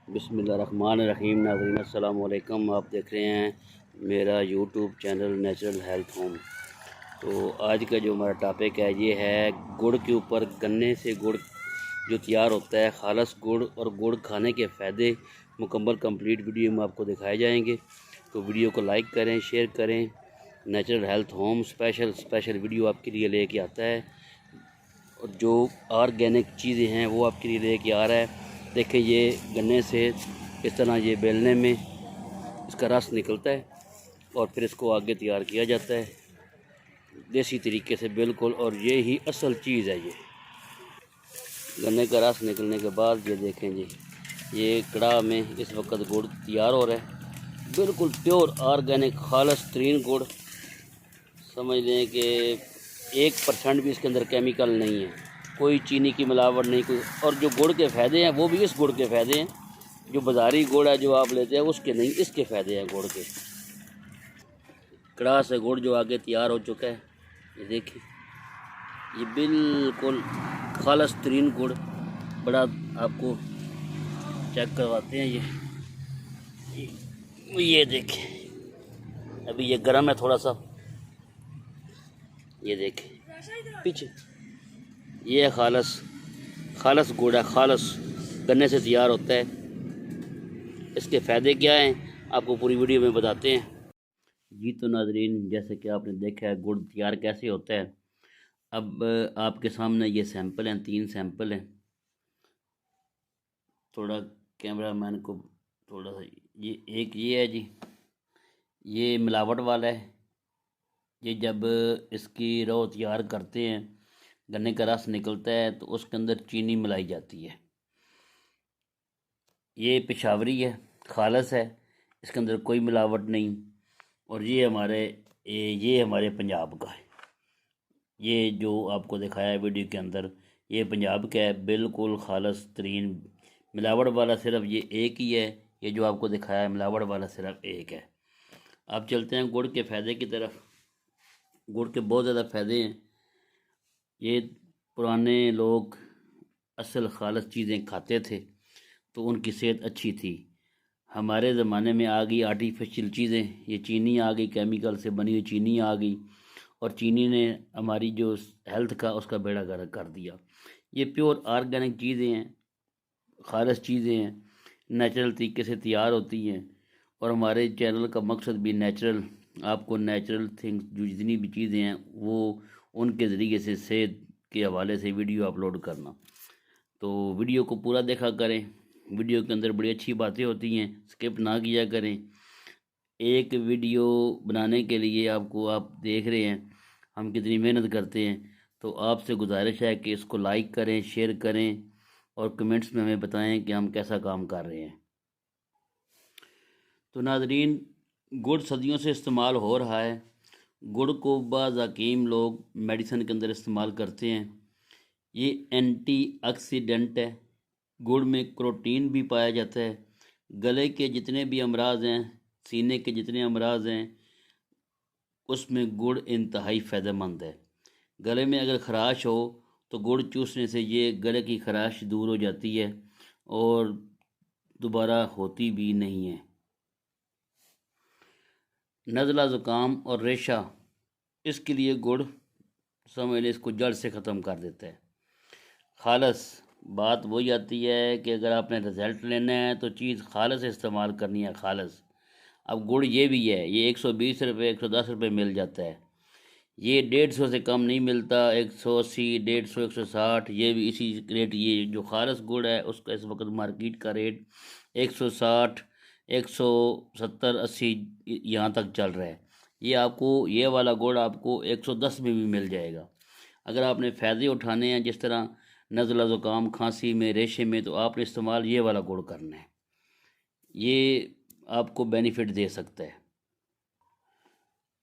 बिस्मिल्लाहिर्रहमानिर्रहीम। नाज़रीन अस्सलाम वालेकुम। आप देख रहे हैं मेरा YouTube channel natural health home. तो आज का जो हमारा टॉपिक है ये है गुड़ के ऊपर। गन्ने से गुड़ जो तैयार होता है, खालस गुड़, और गुड़ खाने के फ़ायदे मुकम्मल कंप्लीट वीडियो में आपको दिखाए जाएंगे। तो वीडियो को लाइक करें, शेयर करें। Natural health home special video आपके लिए लेके आता है, और जो ऑर्गेनिक चीज़ें हैं वो आपके लिए लेके आ रहा है। देखिए, ये गन्ने से इस तरह ये बेलने में इसका रस निकलता है और फिर इसको आगे तैयार किया जाता है देसी तरीके से बिल्कुल। और ये ही असल चीज़ है। ये गन्ने का रस निकलने के बाद ये देखें जी, ये कढ़ा में इस वक्त गुड़ तैयार हो रहा है। बिल्कुल प्योर ऑर्गेनिक खालस तरीन गुड़। समझ लें कि 1% भी इसके अंदर केमिकल नहीं है, कोई चीनी की मिलावट नहीं कोई। और जो गुड़ के फ़ायदे हैं वो भी इस गुड़ के फ़ायदे हैं। जो बाज़ारी गुड़ है जो आप लेते हैं उसके नहीं, इसके फ़ायदे हैं गुड़ के। कड़ाह से गुड़ जो आगे तैयार हो चुका है, ये देखिए, ये बिल्कुल खालस तरीन गुड़। बड़ा आपको चेक करवाते हैं। ये देखिए, अभी ये गर्म है थोड़ा सा। ये देखिए पीछे, ये है खालस गुड़ है, खालस गन्ने से तैयार होता है। इसके फ़ायदे क्या हैं आपको पूरी वीडियो में बताते हैं जी। तो नाजरीन, जैसे कि आपने देखा है गुड़ तैयार कैसे होता है। अब आपके सामने ये सैंपल हैं, 3 सैंपल हैं। थोड़ा कैमरा मैन को थोड़ा सा, ये एक ये है जी, ये मिलावट वाला है। ये जब इसकी रौ तैयार करते हैं, गन्ने का रस निकलता है तो उसके अंदर चीनी मिलाई जाती है। ये पेशावरी है, खालस है, इसके अंदर कोई मिलावट नहीं। और ये हमारे पंजाब का है। ये जो आपको दिखाया है वीडियो के अंदर, ये पंजाब का है, बिल्कुल खालस तरीन। मिलावट वाला सिर्फ ये एक ही है। ये जो आपको दिखाया है मिलावट वाला सिर्फ एक है। अब चलते हैं गुड़ के फ़ायदे की तरफ। गुड़ के बहुत ज़्यादा फ़ायदे हैं। ये पुराने लोग असल खालस चीज़ें खाते थे तो उनकी सेहत अच्छी थी। हमारे ज़माने में आ गई आर्टिफिशियल चीज़ें, ये चीनी आ गई, केमिकल से बनी हुई चीनी आ गई, और चीनी ने हमारी जो हेल्थ का उसका बेड़ा गर्क कर दिया। ये प्योर ऑर्गेनिक चीज़ें हैं, खालस चीज़ें हैं, नेचुरल तरीके से तैयार होती हैं। और हमारे चैनल का मकसद भी नेचुरल, आपको नेचुरल थिंग्स जो जितनी भी चीज़ें हैं वो उनके ज़रिए से सेहत के हवाले से वीडियो अपलोड करना। तो वीडियो को पूरा देखा करें। वीडियो के अंदर बड़ी अच्छी बातें होती हैं, स्किप ना किया करें। एक वीडियो बनाने के लिए आपको, आप देख रहे हैं हम कितनी मेहनत करते हैं। तो आपसे गुजारिश है कि इसको लाइक करें, शेयर करें, और कमेंट्स में हमें बताएं कि हम कैसा काम कर रहे हैं। तो नाजरीन, गुड़ सदियों से इस्तेमाल हो रहा है। गुड़ को बाज़ हकीम लोग मेडिसिन के अंदर इस्तेमाल करते हैं। ये एंटीऑक्सीडेंट है। गुड़ में प्रोटीन भी पाया जाता है। गले के जितने भी अमराज हैं, सीने के जितने अमराज हैं, उसमें गुड़ इंतहाई फ़ायदेमंद है। गले में अगर ख़राश हो तो गुड़ चूसने से ये गले की ख़राश दूर हो जाती है और दोबारा होती भी नहीं है। नज़ला ज़ुकाम और रेशा, इसके लिए गुड़ समझ लें इसको जड़ से ख़त्म कर देता है। खालस, बात वही आती है कि अगर आपने रिज़ल्ट लेना है तो चीज़ खालस इस्तेमाल करनी है, खालस। अब गुड़ ये भी है, ये 120 रुपये 110 रुपये मिल जाता है। ये 150 से कम नहीं मिलता, 180 150 160, ये भी इसी रेट। ये जो खालस गुड़ है उसका इस वक्त मार्केट का रेट 160 170 80 यहाँ तक चल रहा है। ये आपको, ये वाला गुड़ आपको 110 में भी मिल जाएगा। अगर आपने फ़ायदे उठाने हैं, जिस तरह नज़ला ज़ुकाम खांसी में, रेशे में, तो आपने इस्तेमाल ये वाला गुड़ करना है। ये आपको बेनिफिट दे सकता है।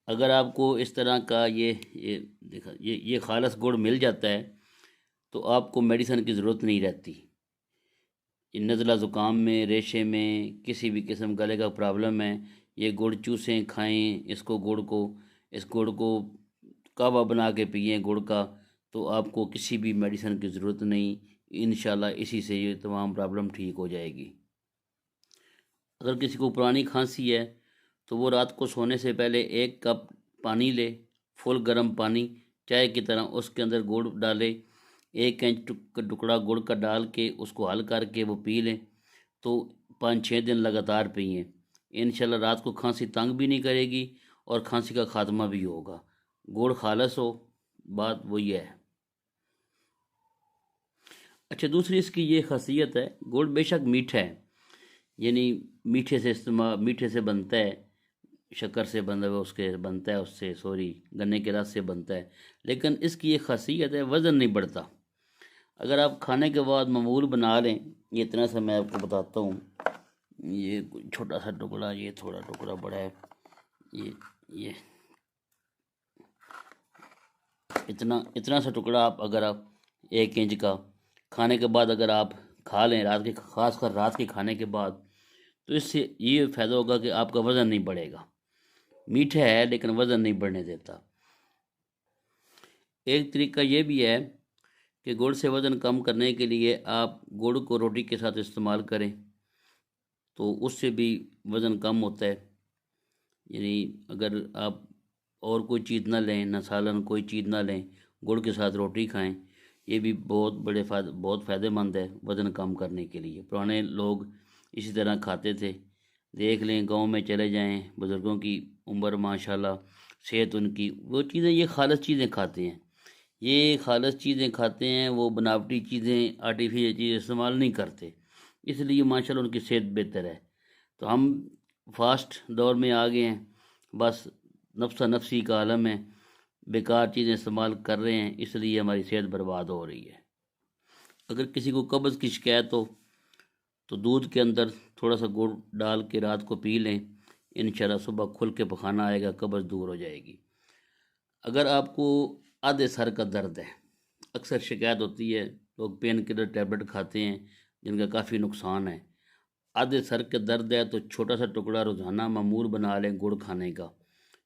अगर आपको इस तरह का ये देखा, ये खालस गुड़ मिल जाता है तो आपको मेडिसिन की ज़रूरत नहीं रहती। ये नज़ला ज़ुकाम में, रेशे में, किसी भी किस्म गले का प्रॉब्लम है, ये गुड़ चूसें, खाएं इसको, इस गुड़ को कावा बना के पिएं गुड़ का, तो आपको किसी भी मेडिसिन की ज़रूरत नहीं। इंशाल्लाह इसी से ये तमाम प्रॉब्लम ठीक हो जाएगी। अगर किसी को पुरानी खांसी है तो वो रात को सोने से पहले 1 कप पानी ले, फुल गर्म पानी चाय की तरह, उसके अंदर गुड़ डाले, 1 इंच टुकड़ा गुड़ का डाल के उसको हल करके वो पी लें। तो 5-6 दिन लगातार पिए, इंशाल्लाह रात को खांसी तंग भी नहीं करेगी और खांसी का खात्मा भी होगा। गुड़ खालस हो, बात वही है। अच्छा, दूसरी इसकी ये खासियत है, गुड़ बेशक मीठा है, यानी मीठे से बनता है, शक्कर से बंधा हुआ उसके बनता है, उससे सॉरी गन्ने के रस से बनता है, लेकिन इसकी ये खासियत है वज़न नहीं बढ़ता। अगर आप खाने के बाद मामूल बना लें, ये इतना सा मैं आपको बताता हूँ, ये छोटा सा टुकड़ा, ये थोड़ा टुकड़ा बड़ा है, ये इतना सा टुकड़ा अगर आप 1 इंच का खाने के बाद अगर आप खा लें खासकर रात के खाने के बाद, तो इससे ये फ़ायदा होगा कि आपका वज़न नहीं बढ़ेगा। मीठा है लेकिन वज़न नहीं बढ़ने देता। एक तरीका ये भी है कि गुड़ से वज़न कम करने के लिए आप गुड़ को रोटी के साथ इस्तेमाल करें, तो उससे भी वज़न कम होता है। यानी अगर आप और कोई चीज़ ना लें, ना सालन कोई चीज़ ना लें, गुड़ के साथ रोटी खाएं, ये भी बहुत फ़ायदेमंद है वज़न कम करने के लिए। पुराने लोग इसी तरह खाते थे। देख लें, गांव में चले जाएं, बुज़ुर्गों की उम्र माशाल्लाह, सेहत उनकी, वो चीज़ें ये खालिस चीज़ें खाते हैं, ये खालिस चीज़ें खाते हैं, वो बनावटी चीज़ें आर्टिफिशियल चीज़ें इस्तेमाल नहीं करते, इसलिए माशाल्लाह उनकी सेहत बेहतर है। तो हम फास्ट दौर में आ गए हैं, बस नफ्सा नफसी का आलम है, बेकार चीज़ें इस्तेमाल कर रहे हैं, इसलिए हमारी सेहत बर्बाद हो रही है। अगर किसी को कब्ज़ की शिकायत हो तो दूध के अंदर थोड़ा सा गुड़ डाल के रात को पी लें, इंशाल्लाह सुबह खुल के पखाना आएगा, कब्ज़ दूर हो जाएगी। अगर आपको आधे सर का दर्द है, अक्सर शिकायत होती है, लोग पेन किलर टैबलेट खाते हैं जिनका काफ़ी नुकसान है। आधे सर के दर्द है तो छोटा सा टुकड़ा रोज़ाना मामूल बना लें गुड़ खाने का,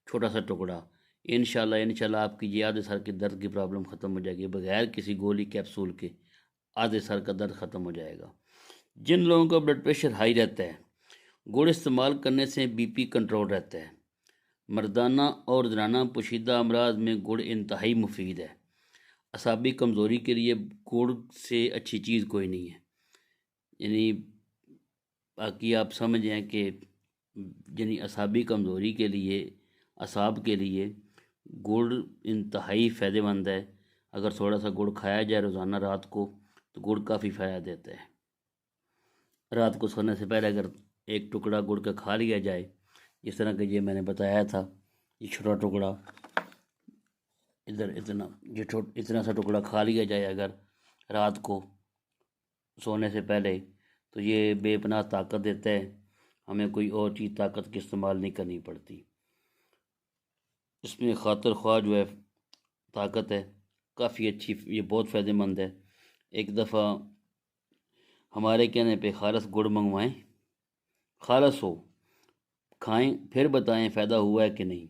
छोटा सा टुकड़ा, इंशाल्लाह आपकी ये आधे सर के दर्द की प्रॉब्लम ख़त्म हो जाएगी, बगैर किसी गोली कैप्सूल के आधे सर का दर्द ख़त्म हो जाएगा। जिन लोगों का ब्लड प्रेशर हाई रहता है, गुड़ इस्तेमाल करने से बीपी कंट्रोल रहता है। मर्दाना और ज़नाना पोशीदा अमराज में गुड़ इंतहाई मुफीद है। असाबी कमज़ोरी के लिए गुड़ से अच्छी चीज़ कोई नहीं है। यानी बाकी आप समझें कि यानी असाबी कमज़ोरी के लिए, असाब के लिए गुड़ इंतहाई फ़ायदेमंद है। अगर थोड़ा सा गुड़ खाया जाए रोज़ाना रात को, तो गुड़ काफ़ी फ़ायदा देता है। रात को सोने से पहले अगर 1 टुकड़ा गुड़ का खा लिया जाए, जिस तरह कि ये मैंने बताया था, ये छोटा टुकड़ा इधर इतना सा टुकड़ा खा लिया जाए अगर रात को सोने से पहले, तो ये बेपनाह ताकत देता है, हमें कोई और चीज़ ताकत की इस्तेमाल नहीं करनी पड़ती। इसमें खातिर ख्वाह जो है ताकत है काफ़ी अच्छी, ये बहुत फ़ायदेमंद है। एक दफ़ा हमारे कहने पे खालस गुड़ मंगवाएं, खालस हो, खाएं, फिर बताएं फ़ायदा हुआ है कि नहीं।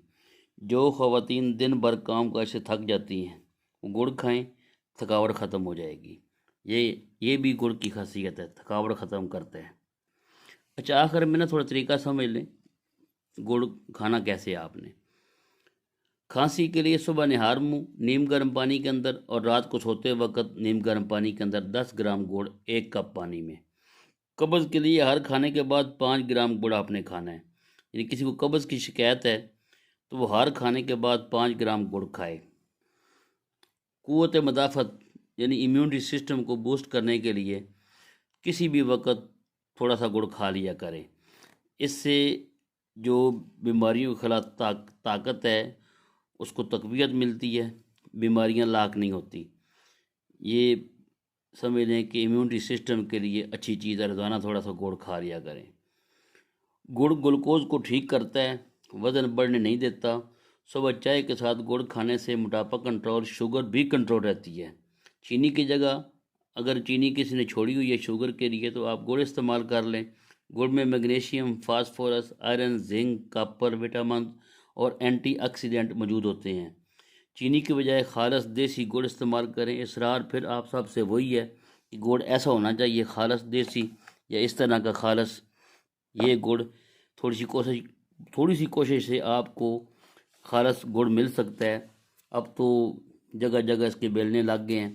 जो ख़वातीन दिन भर काम काज से थक जाती हैं, वो गुड़ खाएं, थकावट ख़त्म हो जाएगी। ये भी गुड़ की खासियत है, थकावट ख़त्म करते हैं। अच्छा, आखिर में ना थोड़ा तरीका समझ लें गुड़ खाना कैसे है आपने। खांसी के लिए सुबह निहार मुँह नीम गर्म पानी के अंदर, और रात को सोते वक्त नीम गर्म पानी के अंदर 10 ग्राम गुड़ 1 कप पानी में। कब्ज़ के लिए हर खाने के बाद 5 ग्राम गुड़ आपने खाना है। यानी किसी को कब्ज़ की शिकायत है तो वो हर खाने के बाद 5 ग्राम गुड़ खाए। क़ुव्वत मदाफ़त यानी इम्यूनिटी सिस्टम को बूस्ट करने के लिए किसी भी वक्त थोड़ा सा गुड़ खा लिया करें। इससे जो बीमारियों के खिलाफ ताकत है उसको तक़वियत मिलती है, बीमारियां लाक नहीं होती। ये समझ लें कि इम्यूनिटी सिस्टम के लिए अच्छी चीज़ है, रोज़ाना थोड़ा सा गुड़ खा लिया करें। गुड़ ग्लूकोज को ठीक करता है, वज़न बढ़ने नहीं देता। सुबह चाय के साथ गुड़ खाने से मोटापा कंट्रोल, शुगर भी कंट्रोल रहती है। चीनी की जगह अगर चीनी किसी ने छोड़ी हुई है शुगर के लिए, तो आप गुड़ इस्तेमाल कर लें। गुड़ में magnesium, phosphorus, iron, zinc, copper, vitamin और एंटीऑक्सीडेंट मौजूद होते हैं। चीनी की बजाय खालस देसी गुड़ इस्तेमाल करें। इसरार फिर आप सब से वही है कि गुड़ ऐसा होना चाहिए, खालस देसी या इस तरह का खालस, ये गुड़ थोड़ी सी कोशिश से आपको खालस गुड़ मिल सकता है। अब तो जगह जगह इसके बेलने लग गए हैं।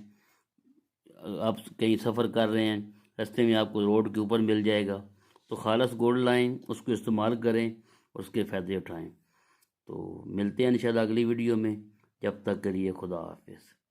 आप कहीं सफ़र कर रहे हैं, रास्ते में आपको रोड के ऊपर मिल जाएगा। तो खालस गुड़ लाएं, उसको इस्तेमाल करें और उसके फ़ायदे उठाएं। तो मिलते हैं इंशाल्लाह अगली वीडियो में। जब तक के लिए खुदा हाफिज़।